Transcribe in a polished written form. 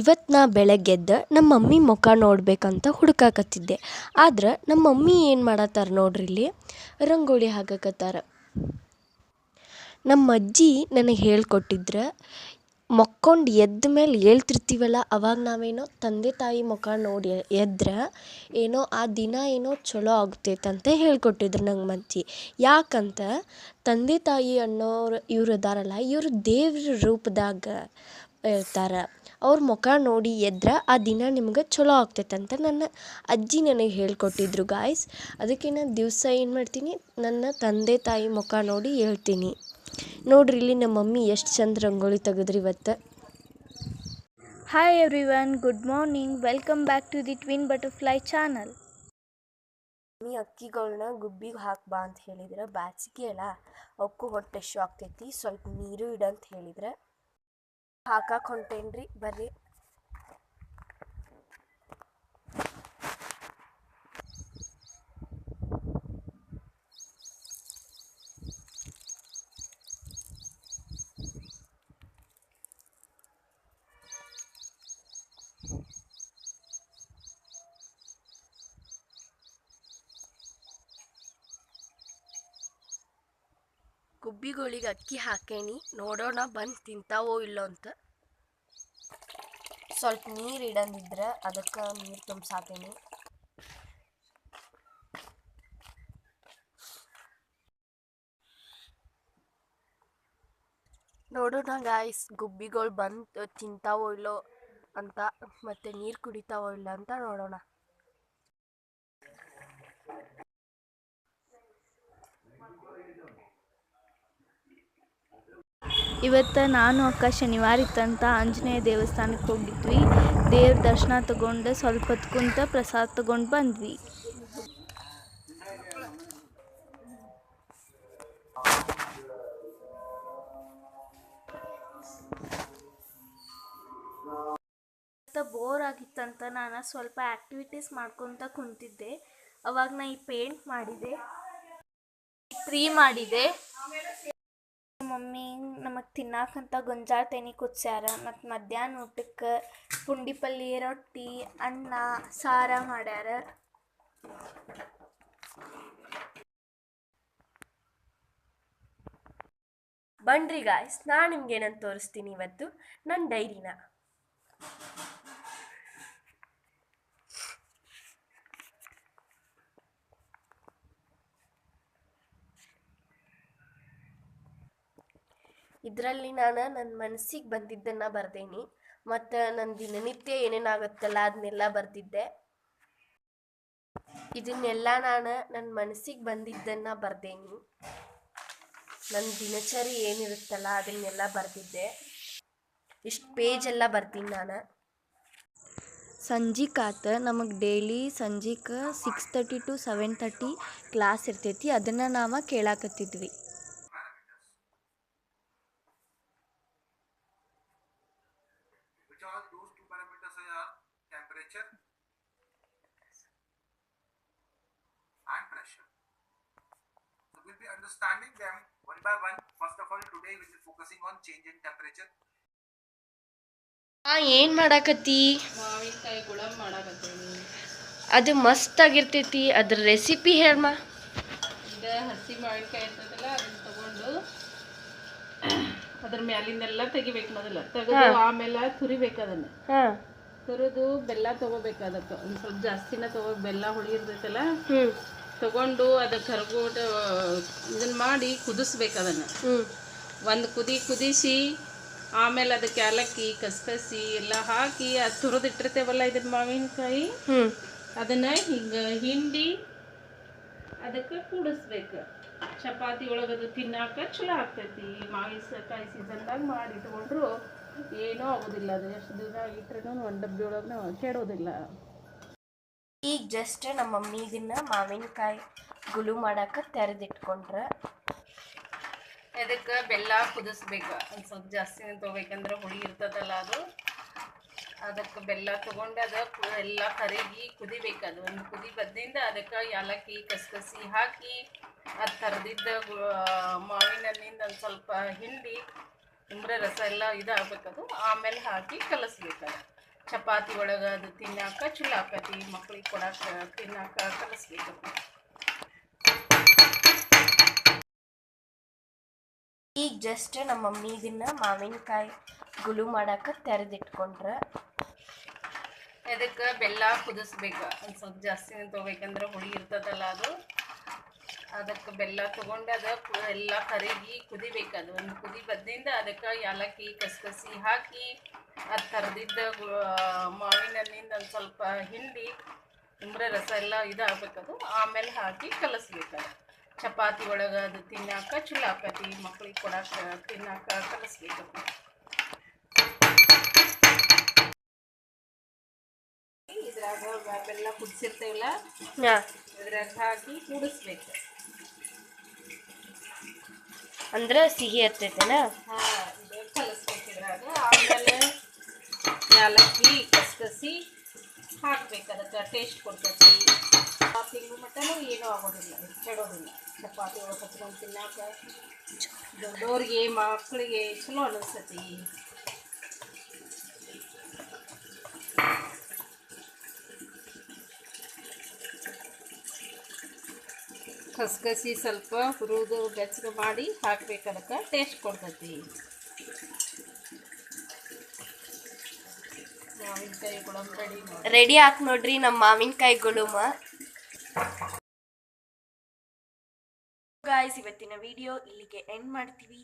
ಇವತ್ತು ನಾ ಬೆಳಗ್ಗೆದ್ದು ನಮ್ಮ ಮಮ್ಮಿ ಮುಖ ನೋಡ್ಬೇಕಂತ ಹುಡುಕಾಕತ್ತಿದ್ದೆ. ಆದ್ರೆ ನಮ್ಮ ಮಮ್ಮಿ ಏನು ಮಾಡತ್ತಾರ ನೋಡ್ರಿ, ಇಲ್ಲಿ ರಂಗೋಲಿ ಹಾಕಕತ್ತಾರ. ನಮ್ಮ ಅಜ್ಜಿ ನನಗೆ ಹೇಳ್ಕೊಟ್ಟಿದ್ರೆ, ಮಕ್ಕೊಂಡು ಎದ್ದ ಮೇಲೆ ಹೇಳ್ತಿರ್ತೀವಲ್ಲ, ಅವಾಗ ನಾವೇನೋ ತಂದೆ ತಾಯಿ ಮುಖ ನೋಡಿ ಎದ್ರೆ ಏನೋ ಆ ದಿನ ಏನೋ ಚಲೋ ಆಗ್ತೈತಂತ ಹೇಳ್ಕೊಟ್ಟಿದ್ರು ನಂಗೆ ಅಜ್ಜಿ. ಯಾಕಂತ ತಂದೆ ತಾಯಿ ಅನ್ನೋರು ಇವ್ರು ಇದಾರಲ್ಲ, ಇವರು ದೇವ್ರ ರೂಪದಾಗ ಇರ್ತಾರೆ. ಅವ್ರ ಮುಖ ನೋಡಿ ಎದ್ರೆ ಆ ದಿನ ನಿಮ್ಗೆ ಚಲೋ ಆಗ್ತೈತಂತ ನನ್ನ ಅಜ್ಜಿ ನನಗೆ ಹೇಳ್ಕೊಟ್ಟಿದ್ರು ಗಾಯ್ಸ್. ಅದಕ್ಕೆ ನಾನು ದಿವಸ ಏನು ಮಾಡ್ತೀನಿ, ನನ್ನ ತಂದೆ ತಾಯಿ ಮುಖ ನೋಡಿ ಹೇಳ್ತೀನಿ. ನೋಡ್ರಿ ಇಲ್ಲಿ ನಮ್ಮ ಮಮ್ಮಿ ಎಷ್ಟು ಚಂದ ರಂಗೋಲಿ ತೆಗೆದ್ರಿ ಇವತ್ತು. Hi everyone, good morning, welcome back to the twin butterfly channel. Mummy ಅಕ್ಕಿಗಳನ್ನ ಗುಬ್ಬಿಗೆ ಹಾಕ್ಬಾ ಅಂತ ಹೇಳಿದ್ರೆ, ಬ್ಯಾಸಿಗೆ ಅಲ್ಲ ಅವಕ್ಕೂ ಹೊಟ್ಟೆ ಹಸಿವು ಆಗ್ತೈತಿ, ಸ್ವಲ್ಪ ನೀರು ಇಡಂತ ಹೇಳಿದ್ರೆ ಹಾಕಕ್ಕೆ ಹೊಂಟೇನ್ರಿ. ಬರ್ರಿ. ಗುಬ್ಬಿಗಳಿಗೆ ಅಕ್ಕಿ ಹಾಕೇನಿ, ನೋಡೋಣ ಬಂದು ತಿಂತಾವೋ ಇಲ್ಲೋ ಅಂತ. ಸ್ವಲ್ಪ ನೀರು ಇಡಂದಿದ್ರೆ ಅದಕ್ಕೆ ನೀರು ತುಂಬಿಸಾಕೇನಿ. ನೋಡೋಣ ಗಾಯ್ಸ್, ಗುಬ್ಬಿಗಳು ಬಂದು ತಿಂತಾವೋ ಇಲ್ಲೋ ಅಂತ, ಮತ್ತೆ ನೀರು ಕುಡಿತಾವೋ ಇಲ್ಲ ಅಂತ ನೋಡೋಣ. ಇವತ್ತು ನಾನು ಅಕ್ಕ ಶನಿವಾರ ಇತ್ತಂತ ಆಂಜನೇಯ ದೇವಸ್ಥಾನಕ್ಕೆ ಹೋಗಿದ್ವಿ. ದೇವ್ರ ದರ್ಶನ ತಗೊಂಡು ಸ್ವಲ್ಪ ಹೊತ್ತು ಕುಂತ ಪ್ರಸಾದ ತಗೊಂಡು ಬಂದ್ವಿ. ಬೋರ್ ಆಗಿತ್ತಂತ ನಾನು ಸ್ವಲ್ಪ ಆ್ಯಕ್ಟಿವಿಟೀಸ್ ಮಾಡ್ಕೊತ ಕುಂತಿದ್ದೆ. ಅವಾಗ ನಾ ಈ ಪೇಂಟ್ ಮಾಡಿದೆ, ಟ್ರೀ ಮಾಡಿದೆ. ಮಮ್ಮಿ ನಮಗೆ ತಿನ್ನಾಕಂತ ಗೊಂಜಾಳ ತೆನಿ ಕುದಿಸ್ಯಾರ. ಮತ್ತು ಮಧ್ಯಾಹ್ನ ಊಟಕ್ಕೆ ಪುಂಡಿ ಪಲ್ಯ, ರೊಟ್ಟಿ, ಅನ್ನ, ಸಾರ ಮಾಡ್ಯಾರ. ಬನ್ರಿ ಗಾಯ್ಸ್, ನಾನು ನಿಮ್ಗೆ ಏನಂತ ತೋರಿಸ್ತೀನಿ ಇವತ್ತು ನನ್ನ ಡೈರಿನ. ಇದರಲ್ಲಿ ನಾನು ನನ್ನ ಮನಸ್ಸಿಗೆ ಬಂದಿದ್ದನ್ನು ಬರ್ದೇನಿ, ಮತ್ತು ನನ್ನ ದಿನನಿತ್ಯ ಏನೇನಾಗುತ್ತಲ್ಲ ಅದನ್ನೆಲ್ಲ ಬರ್ದಿದ್ದೆ. ಇದನ್ನೆಲ್ಲ ನಾನು ನನ್ನ ಮನಸ್ಸಿಗೆ ಬಂದಿದ್ದನ್ನು ಬರ್ದೇನಿ. ನನ್ನ ದಿನಚರಿ ಏನಿರುತ್ತಲ್ಲ ಅದನ್ನೆಲ್ಲ ಬರ್ದಿದ್ದೆ. ಇಷ್ಟು ಪೇಜೆಲ್ಲ ಬರ್ತೀನಿ ನಾನು. ಸಂಜಿಕಾತ ನಮಗೆ ಡೈಲಿ ಸಂಜಿಗೆ 6:30 to 7:30 ಕ್ಲಾಸ್ ಇರ್ತೈತಿ. ಅದನ್ನು ನಾವು ಕೇಳಾಕತ್ತಿದ್ವಿ. We'll be understanding them one by one. First of all, today we'll be focusing on change in temperature. ಏನು ಮಾಡಾಕತ್ತಿ? ಮಾವಿನಕಾಯಿ ಗುಳಂಬ ಮಾಡಾಕತ್ತೀನಿ. ಅದು ಮಸ್ತ್ ಆಗಿರ್ತೈತಿ, ಅದ್ರ ರೆಸಿಪಿ ಹೇಳಮ್ಮ. ಇದು ಹಸಿ ಮಾವಿನಕಾಯಿ ಇರ್ತದಲ್ಲ, ಅದನ್ನ ತಗೊಂಡು ಅದ್ರ ಮ್ಯಾಲಿಂದೆಲ್ಲ ತೆಗಿಬೇಕು. ಮೊದಲ ತೆಗೆದು ಆಮೇಲೆ ತುರಿಬೇಕು. ಅದನ್ನ ತುರಿದು ಬೆಲ್ಲ ತಗೋಬೇಕು. ಅದಕ್ಕೆ ಒಂದು ಸ್ವಲ್ಪ ಜಾಸ್ತಿನ ಬೆಲ್ಲ ಹುಳಿ ಇರ್ತೈತಲ್ಲ, ತಗೊಂಡು ಅದಕ್ಕೆ ಕರ್ಗೋಟ ಇದನ್ನ ಮಾಡಿ ಕುದಿಸ್ಬೇಕು. ಅದನ್ನು ಒಂದು ಕುದಿಸಿ ಆಮೇಲೆ ಅದಕ್ಕೆ ಏಲಕ್ಕಿ, ಕಸಕಸಿ ಎಲ್ಲ ಹಾಕಿ ಅದು ತುರಿದಿಟ್ಟಿರ್ತೇವಲ್ಲ ಇದನ್ನ ಮಾವಿನಕಾಯಿ, ಅದನ್ನ ಹಿಂಗೆ ಹಿಂಡಿ ಅದಕ್ಕೆ ಕೂಡಿಸ್ಬೇಕು. ಚಪಾತಿ ಒಳಗದು ತಿನ್ನಾಕ ಚಲೋ ಆಗ್ತೈತಿ. ಮಾವಿನಕಾಯಿ ಸೀಸನ್ದಾಗ ಮಾಡಿ ಇಟ್ಕೊಂಡ್ರು ಏನೂ ಆಗೋದಿಲ್ಲ. ಅದು ಎಷ್ಟು ದಿನ ಇಟ್ರೂ ಒಂದು ಡಬ್ಬಿ ಒಳಗೆ ಕೆಡೋದಿಲ್ಲ. ಈಗ ಜಸ್ಟ್ ನಮ್ಮ ಮಮ್ಮಿ ಇದನ್ನ ಮಾವಿನಕಾಯಿ ಗುಳು ಮಾಡಕ್ಕೆ ತೆರೆದಿಟ್ಕೊಂಡ್ರೆ ಅದಕ್ಕೆ ಬೆಲ್ಲ ಕುದಿಸ್ಬೇಕು. ಒಂದು ಸ್ವಲ್ಪ ಜಾಸ್ತಿನೇ ತೊಗೋಬೇಕಂದ್ರೆ ಹುಳಿ ಇರ್ತದಲ್ಲ ಅದು. ಅದಕ್ಕೆ ಬೆಲ್ಲ ತೊಗೊಂಡು ಅದು ಎಲ್ಲ ಕರಗಿ ಕುದಿಬೇಕು. ಅದು ಒಂದು ಕುದಿ ಬದ್ದಿಂದ ಅದಕ್ಕೆ ಏಲಕ್ಕಿ, ಕಸಕಸಿ ಹಾಕಿ ಅದು ಕರೆದಿದ್ದ ಮಾವಿನ ಹಣ್ಣಿಂದ ಒಂದು ಸ್ವಲ್ಪ ಹಿಂಡಿ ಉಂಬ್ರೆ ರಸ ಎಲ್ಲ ಇದಾಗಬೇಕದು. ಆಮೇಲೆ ಹಾಕಿ ಕಲಸ್ಬೇಕು. ಚಪಾತಿ ಒಳಗೆ ಅದು ತಿನ್ನಾಕ ಚಲೋ ಆಕತಿ, ಮಕ್ಳಿಗೆ ಕೊಡಾಕ ತಿನ್ನಾಕ ಕಲಿಸ್ಬೇಕು. ಈಗ ಜಸ್ಟ್ ನಮ್ಮ ಮಮ್ಮಿ ಇದನ್ನ ಮಾವಿನಕಾಯಿ ಗುಳು ಮಾಡಕ್ಕೆ ತೆರೆದಿಟ್ಕೊಂಡ್ರ. ಅದಕ್ಕೆ ಬೆಲ್ಲ ಕುದಿಸ್ಬೇಕು, ಒಂದು ಸ್ವಲ್ಪ ಜಾಸ್ತಿನೇ ತೊಗೋಬೇಕಂದ್ರೆ ಹುಳಿ ಇರ್ತದಲ್ಲ ಅದು. ಅದಕ್ಕೆ ಬೆಲ್ಲ ತೊಗೊಂಡು ಎಲ್ಲ ಕರಗಿ ಕುದಿಬೇಕು. ಅದು ಒಂದು ಕುದಿ ಬದ್ದಿಂದ ಅದಕ್ಕೆ ಏಲಕ್ಕಿ ಕಸಕಸಿ ಹಾಕಿ ಅದು ಕರೆದಿದ್ದ ಮಾವಿನ ಹಣ್ಣಿಂದ ಒಂದು ಸ್ವಲ್ಪ ಹಿಂಡಿ ಉಂಬ್ರೆ ರಸ ಎಲ್ಲ ಇದಾಗಬೇಕದು. ಆಮೇಲೆ ಹಾಕಿ ಕಲಿಸ್ಬೇಕು. ಚಪಾತಿ ಒಳಗೆ ಅದು ತಿನ್ನಾಕ ಚಲೋ ಆಕತಿ, ಮಕ್ಳಿಗೆ ಕೊಡಾಕ ತಿನ್ನಾಕ ಕಲಿಸ್ಬೇಕು. ಇದ್ರಾಗ ಬೆಲ್ಲ ಕುದಿಸಿರ್ತೇವಲ್ಲ ಇದ್ರಾಗ ಹಾಕಿ ಕೂಡಿಸ್ಬೇಕು. ಅಂದ್ರೆ ಸಿಹಿ ಹತ್ತೈತೆನಾ? ಇದು ಕಲಿಸ್ಬೇಕು ಇದ್ರಾಗ. ಆಮೇಲೆ ಏಲಕ್ಕಿ ಕಸಕಸಿ ಹಾಕ್ಬೇಕು, ಅದಕ್ಕೆ ಟೇಸ್ಟ್ ಕೊಡ್ತೈತಿ. ತಿಂಗಳು ಮಟ್ಟನೂ ಏನೂ ಆಗೋದಿಲ್ಲ, ಕೆಡೋದಿಲ್ಲ. ಚಪಾತಿ ಒಳಗೆ ಹಚ್ಕೊಂಡು ತಿನ್ನಾಕ ದೊಡ್ಡವ್ರಿಗೆ ಮಕ್ಕಳಿಗೆ ಚಲೋ ಅನಿಸ್ತತಿ. ಕಸಕಸಿ ಸ್ವಲ್ಪ ಹುರಿದು ಬೆಚ್ಚಗೆ ಮಾಡಿ ಹಾಕ್ಬೇಕು, ಅದಕ್ಕೆ ಟೇಸ್ಟ್ ಕೊಡ್ತೈತಿ. ಮಾವಿನಕಾಯಿ ಗುಳಂಬ ರೆಡಿ ಆತ್ ನೋಡ್ರಿ ನಮ್ಮ ಮಾವಿನಕಾಯಿ ಗುಳುಮ. ಗಾಯ್ಸ್, ಇವತ್ತಿನ ವಿಡಿಯೋ ಇಲ್ಲಿಗೆ ಎಂಡ್ ಮಾಡ್ತೀವಿ.